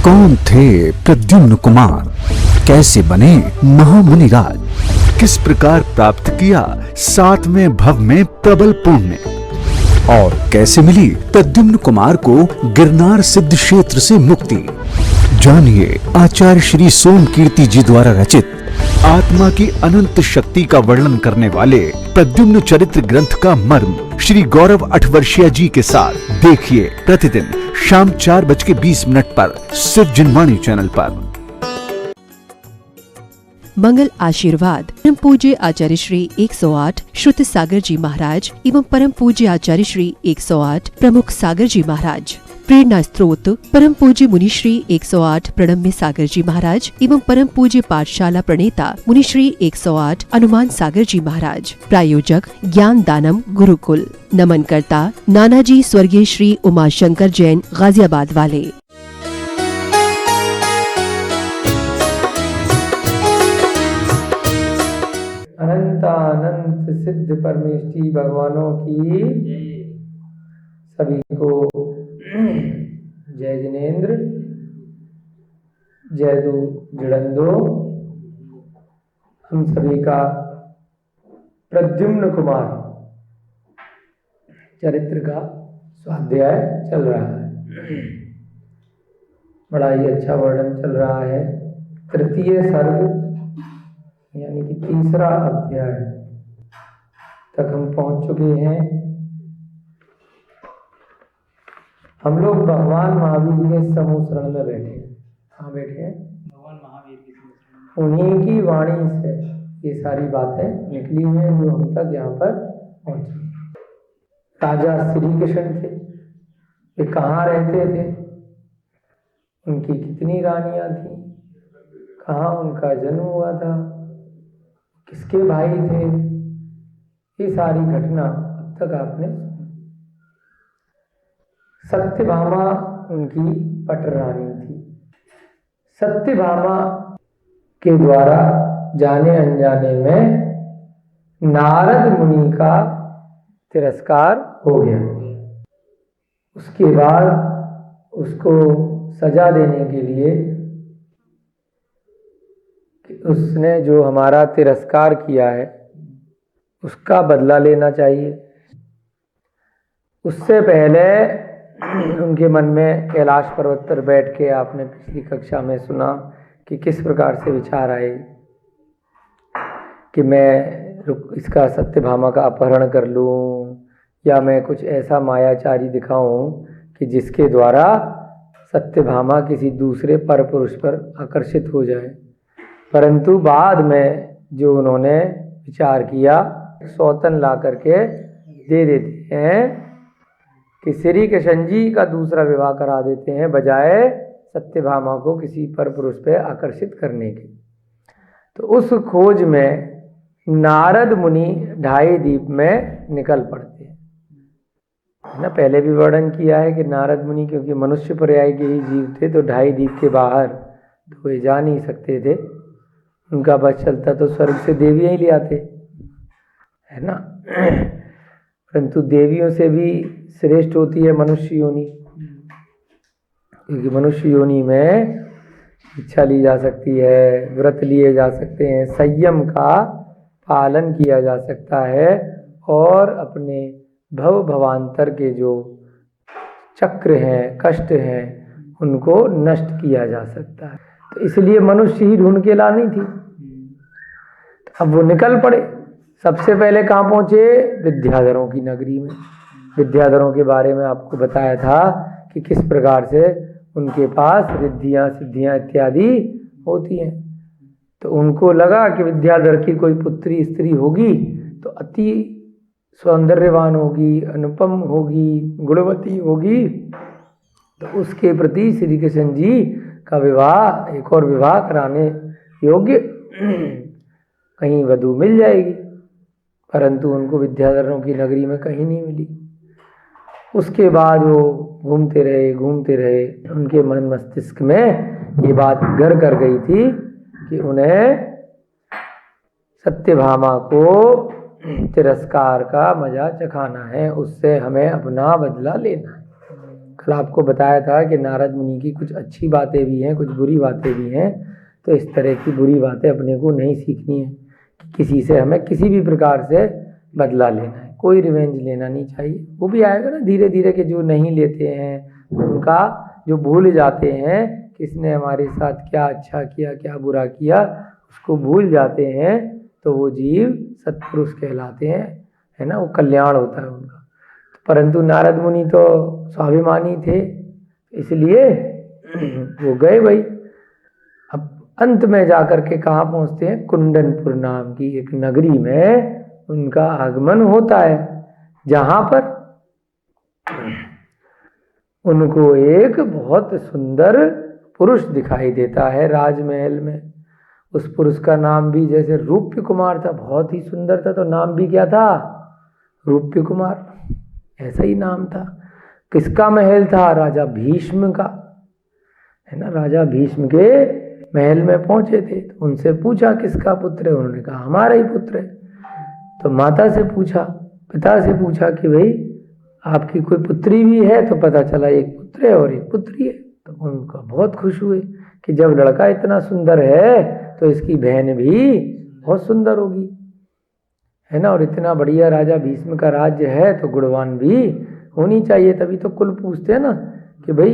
कौन थे प्रद्युम्न कुमार, कैसे बने महामुनिराज, किस प्रकार प्राप्त किया 7वें भव में प्रबल पुण्य, और कैसे मिली प्रद्युम्न कुमार को गिरनार सिद्ध क्षेत्र से मुक्ति। जानिए आचार्य श्री सोमकीर्ति जी द्वारा रचित आत्मा की अनंत शक्ति का वर्णन करने वाले प्रद्युम्न चरित्र ग्रंथ का मर्म श्री गौरव 8 वर्षीय जी के साथ। देखिए प्रतिदिन शाम 4:20 पर सिर्फ जिनवाणी चैनल पर। मंगल आशीर्वाद परम पूज्य आचार्य श्री 108 श्रुत सागर जी महाराज एवं परम पूज्य आचार्य श्री 108 प्रमुख सागर जी महाराज। प्रेरणा स्त्रोत परम पूज्य मुनि श्री 108 प्रणम्य सागर जी महाराज एवं परम पूज्य पाठशाला प्रणेता मुनि श्री 108 अनुमान सागर जी महाराज। प्रायोजक ज्ञान दानम गुरुकुल। नमन करता नानाजी स्वर्गीय श्री उमाशंकर जैन गाजियाबाद वाले। अनंत सिद्ध परमेष्टि भगवानों की सभी को जय जिनेन्द्र, जय दो जड़ंदो। हम सभी का प्रद्युम्न कुमार चरित्र का स्वाध्याय चल रहा है। बड़ा ही अच्छा वर्णन चल रहा है। तृतीय सर्ग यानी कि तीसरा अध्याय तक हम पहुंच चुके हैं। हम लोग भगवान महावीर के समूह शरण में बैठे हैं। कहाँ बैठे हैं? भगवान महावीर के समूह। उन्हीं की वाणी से ये सारी बातें निकली हैं जो हम तक यहाँ पर पहुंची। राजा श्री कृष्ण थे, वे कहाँ रहते थे, उनकी कितनी रानियां थी, कहाँ उनका जन्म हुआ था, किसके भाई थे, ये सारी घटना अब तक आपने सुनी। सत्यभामा उनकी पटरानी थी। सत्यभामा के द्वारा जाने अनजाने में नारद मुनि का तिरस्कार हो गया। उसके बाद उसको सजा देने के लिए उसने जो हमारा तिरस्कार किया है उसका बदला लेना चाहिए। उससे पहले उनके मन में कैलाश पर्वत पर बैठ के आपने पिछली कक्षा में सुना कि किस प्रकार से विचार आए कि मैं इसका सत्यभामा का अपहरण कर लूं या मैं कुछ ऐसा मायाचारी दिखाऊं कि जिसके द्वारा सत्यभामा किसी दूसरे पर पुरुष पर आकर्षित हो जाए। परंतु बाद में जो उन्होंने विचार किया, सौतन ला करके दे देते हैं कि श्री कृष्ण जी का दूसरा विवाह करा देते हैं बजाय सत्यभामा को किसी पर पुरुष पे आकर्षित करने के। तो उस खोज में नारद मुनि ढाई द्वीप में निकल पड़ते हैं। ना पहले भी वर्णन किया है कि नारद मुनि क्योंकि मनुष्य पर्याय के ही जीव थे तो ढाई द्वीप के बाहर तो वे जा नहीं सकते थे। उनका बस चलता तो स्वर्ग से देवियां ही ले आते, है ना। परंतु देवियों से भी श्रेष्ठ होती है मनुष्य योनि, क्योंकि मनुष्य योनि में इच्छा ली जा सकती है, व्रत लिए जा सकते हैं, संयम का पालन किया जा सकता है और अपने भव भवांतर के जो चक्र हैं, कष्ट हैं, उनको नष्ट किया जा सकता है। तो इसलिए मनुष्य ही ढूंढ के लानी थी। अब वो निकल पड़े। सबसे पहले कहाँ पहुंचे? विद्याधरों की नगरी में। विद्याधरों के बारे में आपको बताया था कि किस प्रकार से उनके पास रिद्धियाँ सिद्धियाँ इत्यादि होती हैं। तो उनको लगा कि विद्याधर की कोई पुत्री स्त्री होगी तो अति सौंदर्यवान होगी, अनुपम होगी, गुणवती होगी, तो उसके प्रति श्री कृष्ण जी का विवाह, एक और विवाह कराने योग्य कहीं वधू मिल जाएगी। परंतु उनको विद्याधरों की नगरी में कहीं नहीं मिली। उसके बाद वो घूमते रहे। उनके मन मस्तिष्क में ये बात घर कर गई थी कि उन्हें सत्यभामा को तिरस्कार का मजा चखाना है, उससे हमें अपना बदला लेना है। कल आपको बताया था कि नारद मुनि की कुछ अच्छी बातें भी हैं, कुछ बुरी बातें भी हैं। तो इस तरह की बुरी बातें अपने को नहीं सीखनी है कि किसी से हमें किसी भी प्रकार से बदला लेना है, कोई रिवेंज लेना नहीं चाहिए। वो भी आएगा ना धीरे धीरे कि जो नहीं लेते हैं उनका, जो भूल जाते हैं किसने हमारे साथ क्या अच्छा किया क्या बुरा किया, उसको भूल जाते हैं, तो वो जीव सत्पुरुष कहलाते हैं, है ना, वो कल्याण होता है उनका। परंतु नारद मुनि तो स्वाभिमानी थे, इसलिए वो गए भाई। अब अंत में जाकर के कहाँ पहुँचते हैं, कुंडनपुर नाम की एक नगरी में उनका आगमन होता है, जहाँ पर उनको एक बहुत सुंदर पुरुष दिखाई देता है राजमहल में। उस पुरुष का नाम भी जैसे रूप्य कुमार था, बहुत ही सुंदर था, तो नाम भी क्या था, रूप्य कुमार, ऐसा ही नाम था। किसका महल था, राजा भीष्म का, है ना। राजा भीष्म के महल में पहुंचे थे, तो उनसे पूछा किसका पुत्र है, उन्होंने कहा हमारा ही पुत्र है। तो माता से पूछा, पिता से पूछा कि भाई आपकी कोई पुत्री भी है, तो पता चला एक पुत्र है और एक पुत्री है। तो उनका बहुत खुश हुए कि जब लड़का इतना सुंदर है तो इसकी बहन भी बहुत सुंदर होगी, है ना। और इतना बढ़िया राजा भीष्म का राज्य है तो गुणवान भी होनी चाहिए। तभी तो कुल पूछते हैं ना कि भाई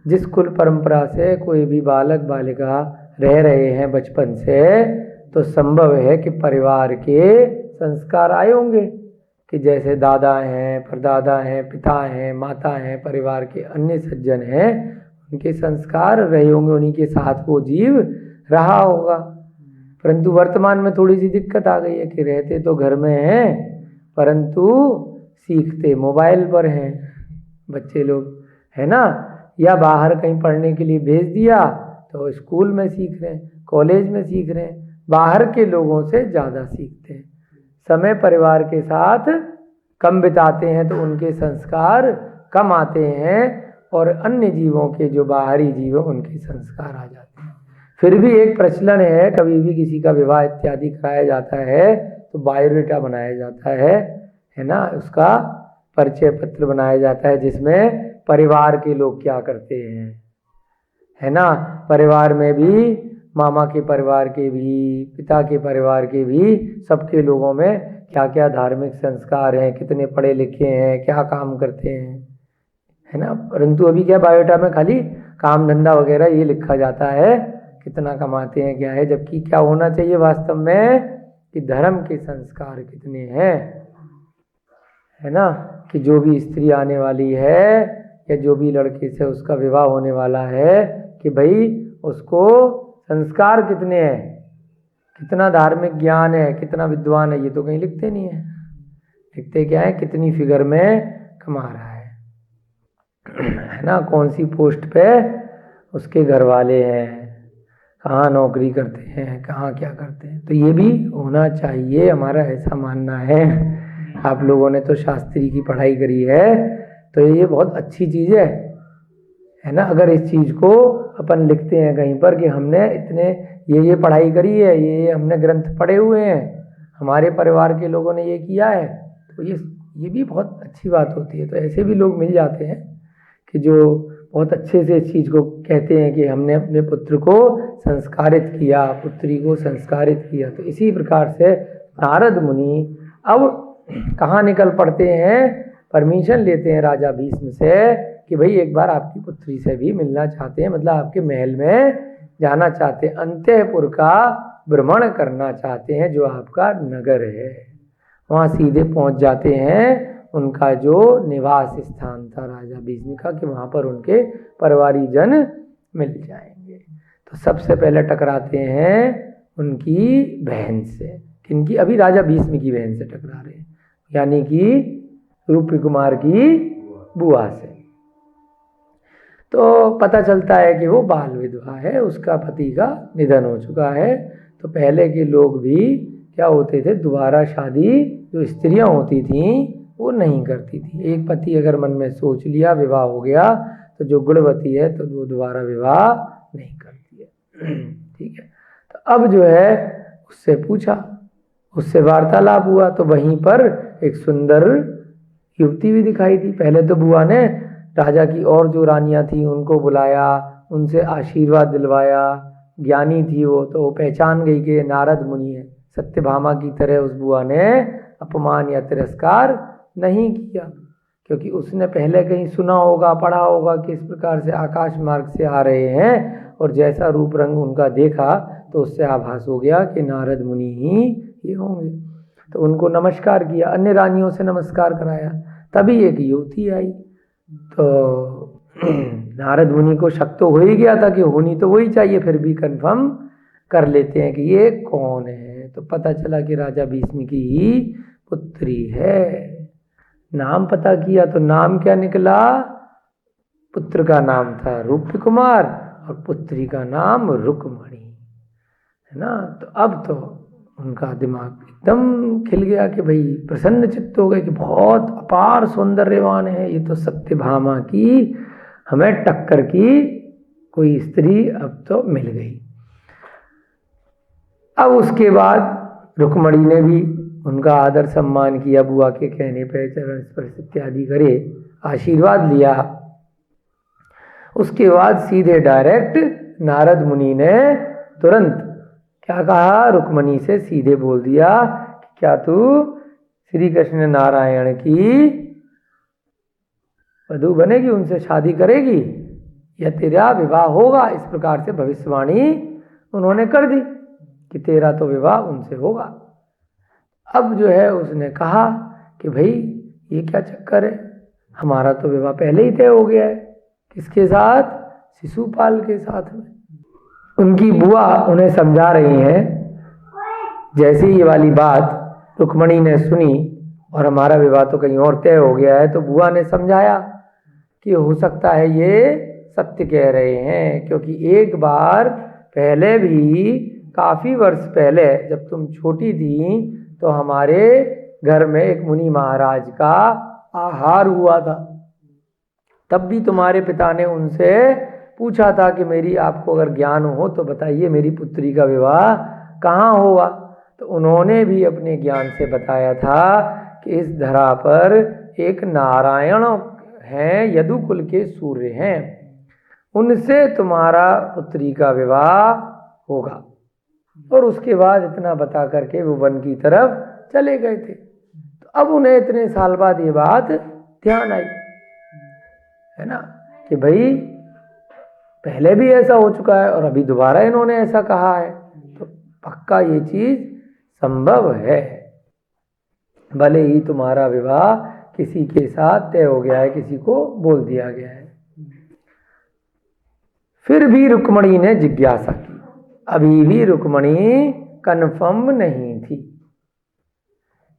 जिस कुल परंपरा से कोई भी बालक बालिका रह रहे हैं बचपन से, तो संभव है कि परिवार के संस्कार आए होंगे, कि जैसे दादा हैं, परदादा हैं, पिता हैं, माता हैं, परिवार के अन्य सज्जन हैं, उनके संस्कार रहे होंगे, उन्हीं के साथ वो जीव रहा होगा। परंतु वर्तमान में थोड़ी सी दिक्कत आ गई है कि रहते तो घर में हैं, परंतु सीखते मोबाइल पर हैं बच्चे लोग, है ना। या बाहर कहीं पढ़ने के लिए भेज दिया तो स्कूल में सीख रहे हैं, कॉलेज में सीख रहे हैं, बाहर के लोगों से ज़्यादा सीखते हैं। समय परिवार के साथ कम बिताते हैं तो उनके संस्कार कम आते हैं, और अन्य जीवों के जो बाहरी जीव हैं उनके संस्कार आ जाते हैं। फिर भी एक प्रचलन है, कभी भी किसी का विवाह इत्यादि कराया जाता है तो बायोडेटा बनाया जाता है ना, उसका परिचय पत्र बनाया जाता है, जिसमें परिवार के लोग क्या करते हैं, है ना। परिवार में भी मामा के परिवार के भी, पिता के परिवार के भी, सबके लोगों में क्या क्या धार्मिक संस्कार हैं, कितने पढ़े लिखे हैं, क्या काम करते हैं, है ना। परंतु अभी क्या बायोडाटा में खाली काम धंधा वगैरह ये लिखा जाता है, कितना कमाते हैं क्या है, जबकि क्या होना चाहिए वास्तव में कि धर्म के संस्कार कितने हैं, है ना। कि जो भी स्त्री आने वाली है या जो भी लड़के से उसका विवाह होने वाला है, कि भाई उसको संस्कार कितने हैं, कितना धार्मिक ज्ञान है, कितना विद्वान है, ये तो कहीं लिखते नहीं है। लिखते क्या है, कितनी फिगर में कमा रहा है ना, कौन सी पोस्ट पे उसके घर वाले हैं, कहाँ नौकरी करते हैं, कहाँ क्या करते हैं। तो ये भी होना चाहिए, हमारा ऐसा मानना है। आप लोगों ने तो शास्त्री की पढ़ाई करी है, तो ये बहुत अच्छी चीज़ है ना। अगर इस चीज़ को अपन लिखते हैं कहीं पर कि हमने इतने ये पढ़ाई करी है, ये हमने ग्रंथ पढ़े हुए हैं, हमारे परिवार के लोगों ने ये किया है, तो ये भी बहुत अच्छी बात होती है। तो ऐसे भी लोग मिल जाते हैं कि जो बहुत अच्छे से इस चीज़ को कहते हैं कि हमने अपने पुत्र को संस्कारित किया, पुत्री को संस्कारित किया। तो इसी प्रकार से नारद मुनि अब कहाँ निकल पड़ते हैं, परमिशन लेते हैं राजा भीष्म से कि भाई एक बार आपकी पुत्री से भी मिलना चाहते हैं, मतलब आपके महल में जाना चाहते हैं, अंतःपुर का भ्रमण करना चाहते हैं, जो आपका नगर है वहाँ सीधे पहुँच जाते हैं। उनका जो निवास स्थान था राजा भीष्म का, कि वहाँ पर उनके परिवारी जन मिल जाएंगे। तो सबसे पहले टकराते हैं उनकी बहन से, किनकी, अभी राजा भीष्म की बहन से टकरा रहे हैं, यानी कि रूप्य कुमार की बुआ से। तो पता चलता है कि वो बाल विधवा है, उसका पति का निधन हो चुका है। तो पहले के लोग भी क्या होते थे, दोबारा शादी जो स्त्रियां होती थीं वो नहीं करती थी। एक पति अगर मन में सोच लिया, विवाह हो गया, तो जो गुणवती है तो वो दोबारा विवाह नहीं करती है। ठीक है। तो अब जो है उससे पूछा, उससे वार्तालाप हुआ, तो वहीं पर एक सुंदर युवती भी दिखाई दी। पहले तो बुआ ने राजा की और जो रानियां थी उनको बुलाया, उनसे आशीर्वाद दिलवाया। ज्ञानी थी वो, तो वो पहचान गई कि नारद मुनि है। सत्यभामा की तरह उस बुआ ने अपमान या तिरस्कार नहीं किया, क्योंकि उसने पहले कहीं सुना होगा, पढ़ा होगा कि इस प्रकार से आकाश मार्ग से आ रहे हैं, और जैसा रूप रंग उनका देखा तो उससे आभास हो गया कि नारद मुनि ही ये होंगे। तो उनको नमस्कार किया, अन्य रानियों से नमस्कार कराया। तभी एक युवती आई, तो नारद मुनि को शक तो हो ही गया था कि होनी तो वही चाहिए, फिर भी कंफर्म कर लेते हैं कि ये कौन है। तो पता चला कि राजा भीष्म की ही पुत्री है। नाम पता किया तो नाम क्या निकला? पुत्र का नाम था रूप्य कुमार और पुत्री का नाम रुक्मणी, है ना। तो अब तो उनका दिमाग एकदम खिल गया कि भाई प्रसन्न चित्त हो गए कि बहुत अपार सौंदर्यवान है ये तो सत्यभामा की, हमें टक्कर की कोई स्त्री अब तो मिल गई। अब उसके बाद रुक्मणी ने भी उनका आदर सम्मान किया, बुआ के कहने पर चरण स्पर्श इत्यादि करे, आशीर्वाद लिया। उसके बाद सीधे डायरेक्ट नारद मुनि ने तुरंत क्या कहा, रुक्मणी से सीधे बोल दिया कि क्या तू श्री कृष्ण नारायण की वधू बनेगी, उनसे शादी करेगी, या तेरा विवाह होगा। इस प्रकार से भविष्यवाणी उन्होंने कर दी कि तेरा तो विवाह उनसे होगा। अब जो है उसने कहा कि भाई ये क्या चक्कर है, हमारा तो विवाह पहले ही तय हो गया है। किसके साथ? शिशुपाल के साथ में। उनकी बुआ उन्हें समझा रही हैं। जैसे ये वाली बात रुक्मणी ने सुनी और हमारा विवाह तो कहीं और तय हो गया है, तो बुआ ने समझाया कि हो सकता है ये सत्य कह रहे हैं, क्योंकि एक बार पहले भी काफ़ी वर्ष पहले जब तुम छोटी थी तो हमारे घर में एक मुनि महाराज का आहार हुआ था। तब भी तुम्हारे पिता ने उनसे पूछा था कि मेरी आपको अगर ज्ञान हो तो बताइए मेरी पुत्री का विवाह कहाँ होगा। तो उन्होंने भी अपने ज्ञान से बताया था कि इस धरा पर एक नारायण हैं, यदुकुल के सूर्य हैं, उनसे तुम्हारा पुत्री का विवाह होगा। और उसके बाद इतना बता करके वो वन की तरफ चले गए थे। तो अब उन्हें इतने साल बाद ये बात ध्यान आई, है ना, कि भाई पहले भी ऐसा हो चुका है और अभी दोबारा इन्होंने ऐसा कहा है, तो पक्का ये चीज संभव है। भले ही तुम्हारा विवाह किसी के साथ तय हो गया है, किसी को बोल दिया गया है। फिर भी रुक्मणी ने जिज्ञासा की। अभी भी रुक्मणी कन्फर्म नहीं थी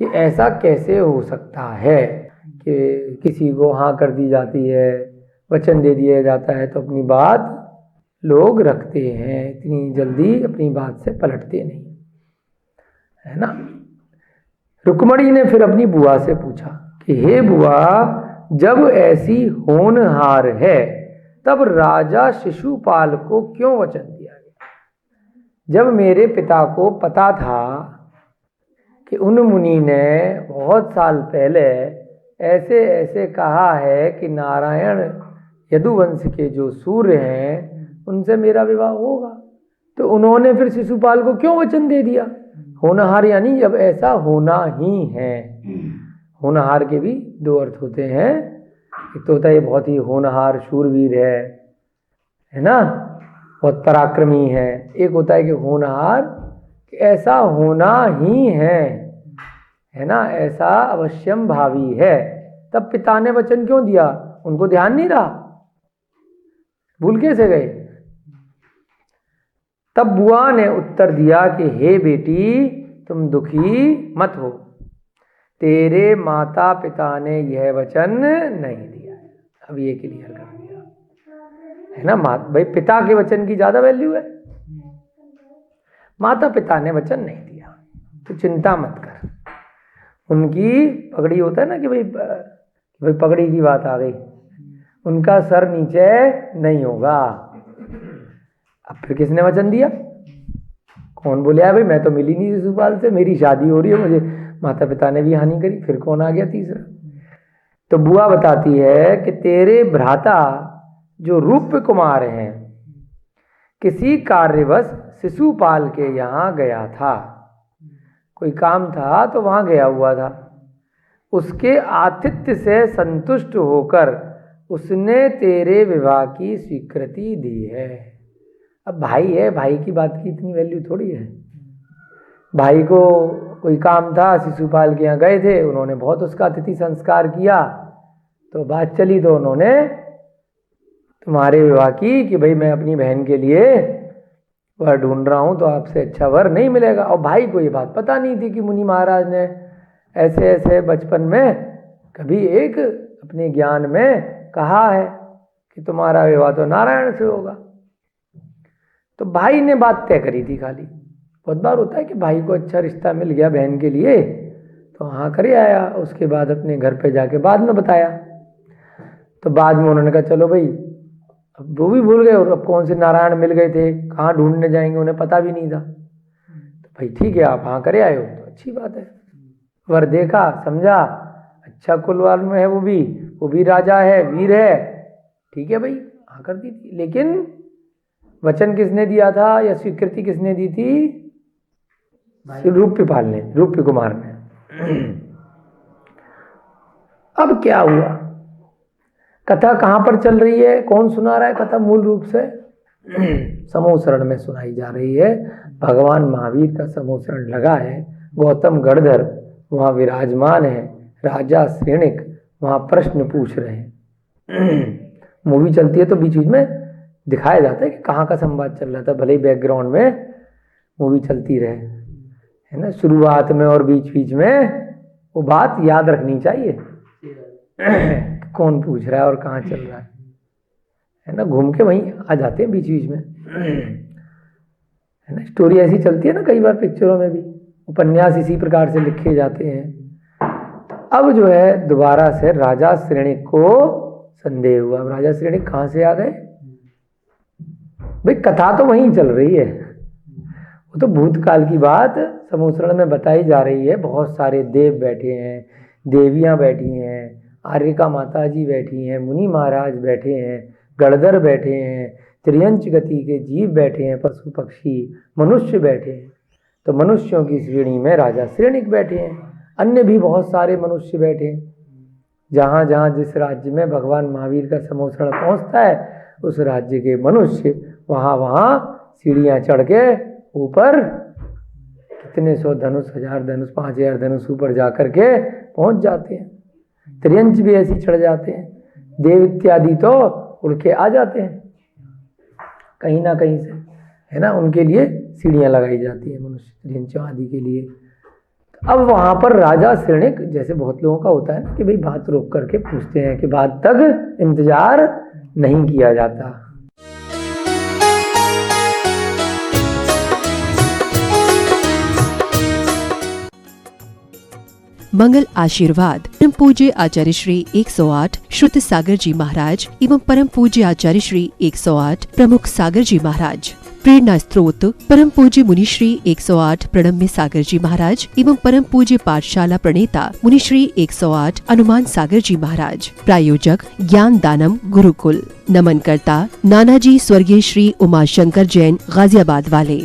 कि ऐसा कैसे हो सकता है कि किसी को हाँ कर दी जाती है, वचन दे दिया जाता है तो अपनी बात लोग रखते हैं, इतनी जल्दी अपनी बात से पलटते नहीं, है ना। रुक्मणी ने फिर अपनी बुआ से पूछा कि हे बुआ, जब ऐसी होनहार है तब राजा शिशुपाल को क्यों वचन दिया गया? जब मेरे पिता को पता था कि उन मुनि ने बहुत साल पहले ऐसे ऐसे कहा है कि नारायण यदुवंश के जो सूर्य हैं उनसे मेरा विवाह होगा, तो उन्होंने फिर शिशुपाल को क्यों वचन दे दिया? होनहार यानी जब ऐसा होना ही है। होनहार के भी दो अर्थ होते हैं, एक तो होता है ये बहुत ही होनहार शूरवीर है ना, बहुत पराक्रमी है। एक होता है कि होनहार कि ऐसा होना ही है ना, ऐसा अवश्यम भावी है। तब पिता ने वचन क्यों दिया? उनको ध्यान नहीं रहा, भूल कैसे गए? तब बुआ ने उत्तर दिया कि हे बेटी, तुम दुखी मत हो, तेरे माता पिता ने यह वचन नहीं दिया है। अब ये क्लियर कर दिया, है ना। भाई पिता के वचन की ज्यादा वैल्यू है, माता पिता ने वचन नहीं दिया तो चिंता मत कर। उनकी पगड़ी होता है ना कि भाई पगड़ी की बात आ गई, उनका सर नीचे नहीं होगा। अब फिर किसने वचन दिया? कौन बोले भाई मैं तो मिली नहीं शिशुपाल से, मेरी शादी हो रही है, मुझे माता पिता ने भी हानि करी। फिर कौन आ गया तीसरा? तो बुआ बताती है कि तेरे भ्राता जो रूप्य कुमार हैं, किसी कार्यवश शिशुपाल के यहाँ गया था, कोई काम था तो वहाँ गया हुआ था। उसके आतिथ्य से संतुष्ट होकर उसने तेरे विवाह की स्वीकृति दी है। अब भाई है, भाई की बात की इतनी वैल्यू थोड़ी है। भाई को कोई काम था, शिशुपाल के यहाँ गए थे, उन्होंने बहुत उसका अतिथि संस्कार किया, तो बात चली तो उन्होंने तुम्हारे विवाह की कि भाई मैं अपनी बहन के लिए वर ढूंढ रहा हूँ, तो आपसे अच्छा वर नहीं मिलेगा। और भाई को ये बात पता नहीं थी कि मुनि महाराज ने ऐसे ऐसे बचपन में कभी एक अपने ज्ञान में कहा है कि तुम्हारा विवाह तो नारायण से होगा। तो भाई ने बात तय करी थी खाली। बहुत बार होता है कि भाई को अच्छा रिश्ता मिल गया बहन के लिए तो हाँ करे आया, उसके बाद अपने घर पे जाके बाद में बताया। तो बाद में उन्होंने कहा चलो भाई, अब वो भी भूल गए और अब कौन से नारायण मिल गए थे, कहाँ ढूंढने जाएंगे, उन्हें पता भी नहीं था। तो भाई ठीक है, आप हाँ करे आए हो तो अच्छी बात है। वर देखा, समझा, अच्छा कुलवाल में है, वो भी राजा है, वीर है, ठीक है भाई, हाँ कर दी थी। लेकिन वचन किसने दिया था या स्वीकृति किसने दी थी? रूप्यपाल ने, रूप्य कुमार ने। अब क्या हुआ? कथा कहाँ पर चल रही है, कौन सुना रहा है कथा? मूल रूप से समूह शरण में सुनाई जा रही है। भगवान महावीर का समूह शरण लगा है, गौतम गणधर वहाँ विराजमान है, राजा श्रेणिक वहाँ प्रश्न पूछ रहे हैं। मूवी चलती है तो बीच बीच में दिखाया जाता है कि कहाँ का संवाद चल रहा था, भले ही बैकग्राउंड में मूवी चलती रहे, है ना। शुरुआत में और बीच बीच में वो बात याद रखनी चाहिए कौन पूछ रहा है और कहाँ चल रहा है ना। घूम के वहीं आ जाते हैं बीच बीच में, है ना। स्टोरी ऐसी चलती है ना कई बार पिक्चरों में भी, उपन्यास इसी प्रकार से लिखे जाते हैं। अब जो है दोबारा से राजा श्रेणिक को संदेह हुआ। राजा श्रेणिक कहाँ से आ गए भाई? कथा तो वहीं चल रही है, वो तो भूतकाल की बात समूह शरण में बताई जा रही है। बहुत सारे देव बैठे हैं, देवियां बैठी हैं, आर्यका माता जी बैठी हैं, मुनि महाराज बैठे हैं, गणधर बैठे हैं, त्रियंच गति के जीव बैठे हैं, पशु पक्षी मनुष्य बैठे हैं। तो मनुष्यों की श्रेणी में राजा श्रेणिक बैठे हैं, अन्य भी बहुत सारे मनुष्य बैठे हैं। जहाँ जहाँ जिस राज्य में भगवान महावीर का समूह शरण पहुँचता है उस राज्य के मनुष्य वहाँ वहाँ सीढ़ियाँ चढ़ के ऊपर कितने सौ धनुष, 1000 धनुष, 5000 धनुष ऊपर जा कर के पहुँच जाते हैं। त्रियंच भी ऐसी चढ़ जाते हैं, देव इत्यादि तो उड़ के आ जाते हैं कहीं ना कहीं से, है ना। उनके लिए सीढ़ियाँ लगाई जाती है मनुष्य त्रियंचों आदि के लिए। अब वहाँ पर राजा श्रेणिक, जैसे बहुत लोगों का होता है ना कि भाई बात रोक करके पूछते हैं कि बात तक इंतजार नहीं किया जाता। मंगल आशीर्वाद परम पूज्य आचार्य श्री 108 श्रुत सागर जी महाराज एवं परम पूज्य आचार्य श्री 108 प्रमुख सागर जी महाराज। प्रेरणा स्त्रोत परम पूज्य मुनि श्री 108 प्रणम्य सागर जी महाराज एवं परम पूज्य पाठशाला प्रणेता मुनि श्री 108 अनुमान सागर जी महाराज। प्रायोजक ज्ञान दानम गुरुकुल। नमन करता नानाजी स्वर्गीय श्री उमाशंकर जैन गाजियाबाद वाले।